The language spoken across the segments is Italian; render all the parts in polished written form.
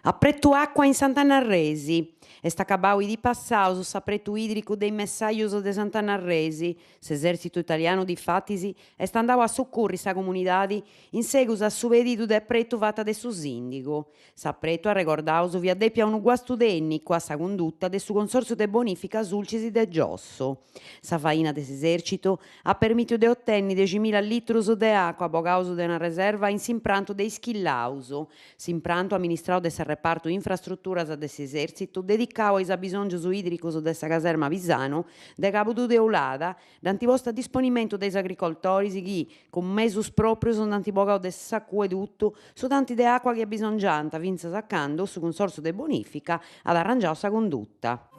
Appretu acqua in Sant'Annarresi. Est acabau di passau su s'appretu idricu dei messaios de Sant'Annarresi. S'esercito italiano di fatisi est andau a soccurri sa comunidade in segus a su pedidu de appretu fatta de su sindigu. S'appretu arrecordaus vi addeppia unu guastu tecnicu a sa condutta de su consorzio de bonifica Sulcisi de Giosso. Sa faina de s'esercito ha permittidu de ottenni 10.000 litrus de acqua bogaus de una reserva in s'impranto de Ischillausu. S'impranto amministradu de sa reparto infrastrutturas de s'esercito dedicau a is abisongios idricos de sa caserma Pisano de Cabu de Eulada, d'antiposta a disponimentu de is agricoltoris chi, con mesus proprios antibogau de s'acqueduttu, su tanti de acqua chi abisongianta, finzas a cando su consorzio de bonifica ad arrangiau sa condutta.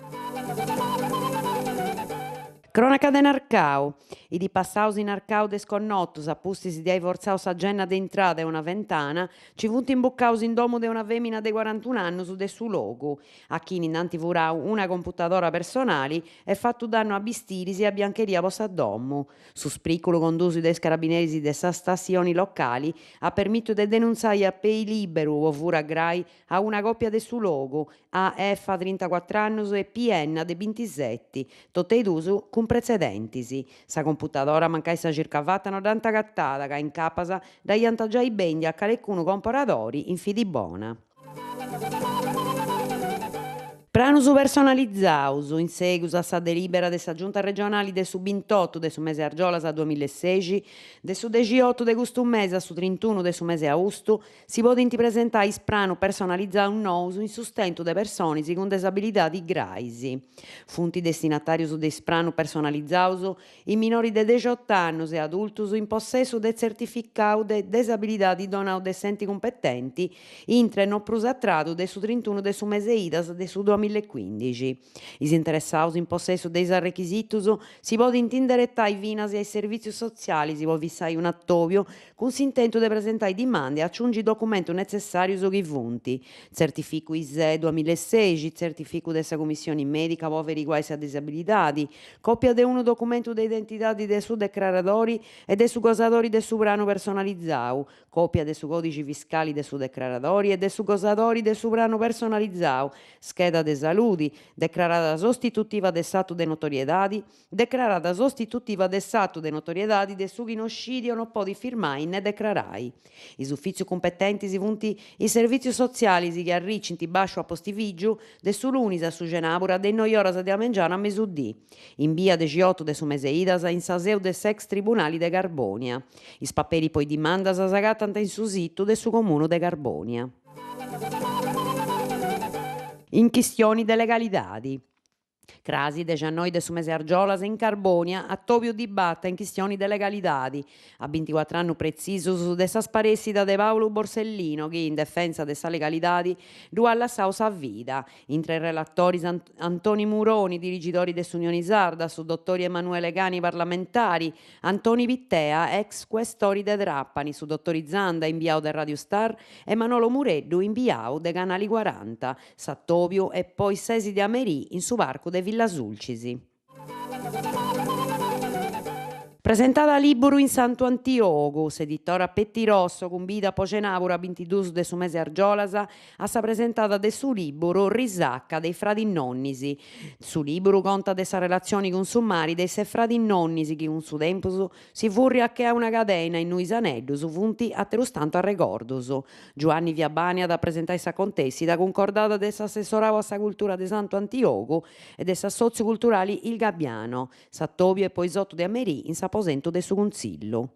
Cronaca de Narcau. I di passaus in Narcau desconnottus, appustis di ai forzaus sa genna de intrada e una ventana, ci funt imbuccaus in domo de una femina de 41 annus de su logu. A chi innanti furau una computadora personali e fattu danno a bistirisi e a biancheria posta domo. Su spriculu condusi dai carabinieri de sa stazioni locali ha permitto de denunzare a pei liberu o fura grai a una coppia de su logu, a F 34 annus e PN de 27, tote dusu con precedentisi. Sa computadora mancai sa circavata 90 cattada ca in capasa dagli antagiai bendi a caleccuno comparadori in fidi bona. Pranus personalizzaus, in segus a sa delibera de sa giunta regionale de su 28 de su mese Argiolas a 2016, de su 18 de custu mese a su 31 de su mese Austu, si podint presentare is pranu personalizzau nous in sustentu de personis con disabilidadi graisi. Funt destinatarius de is pranu personalizzaus i minori de 18 annus e adultus in possesso de certificau de disabilidadi donau de enti competenti, intre non prus attradu de su 31 de su mese Idas de su 2015. Is interessados in possesso de is requisitus si podint indirettai finas e ai servizi sociali, si pot fissare un attovio con s'intento de presentare dimande e aggiungere documentu necessarius chi funti. Certificu ISE 2016, certificu de sa commissione medica po averiguare sa disabilidade, copia de unu documentu de identidade de su declaratori e de su gosadori de su pranu personalizzau, copia de su codice fiscali de su declaratori e de su gosadori de su pranu personalizzau, scheda de saludi, declarata sostitutiva de statu de notoriedade, declarata sostitutiva de statu de notoriedade de su chi non scidio non podi firmare né declarai. Is uffizios competenti si funt i servizi sociali chi arricint bascio a postivigiu de su lunis a su genabura de 9 oras de amengiana a mesudì, in via 18 de su mese Idas in sa seu de s'ex tribunali de Carbonia. Is paperi poi dimandas s'agatant in su situ de su comunu de Carbonia. In chistioni de legalidadi. Crasi 19 de su mese Argiolas in Carbonia a Tobio dibatta in chistioni de legalidadi. A 24 anni precisos de sa sparessida de Paolo Borsellino che in difesa de sa legalidadi du allassau sa vida. Intre i relatori Antoni Muroni, dirigidori de s'Unione Sarda, su dottori Emanuele Cani parlamentari, Antoni Vittea, ex questori de Trapani, su dottori Zanda, inviato de Radio Star, e Manolo Mureddu, inviato de Canali 40, sa Tobio e poi Sesi di Amerì in su parco de Villa Sulcisi. Presentata liburu in Santo Antiogu, s'editora Pettirosso con bida Pocenavura 22 de su mese Argiolas a sa presentata de su liburu Risacca dei fradi nonnisi. Su liburu conta de sa relazioni con su mari dei se fradi nonnisi chi con su tempus si furri a che a una cadena in Nuisaneddus funti atterustanto a regordus. Giovanni Viabani ad a presentare sa contessida concordata de s'assessoravo a sa cultura de Santo Antiogu e de sa socioculturali Il Gabbiano, sa Tobio e poi Sotto de Amerì in sa posento de su consiglio.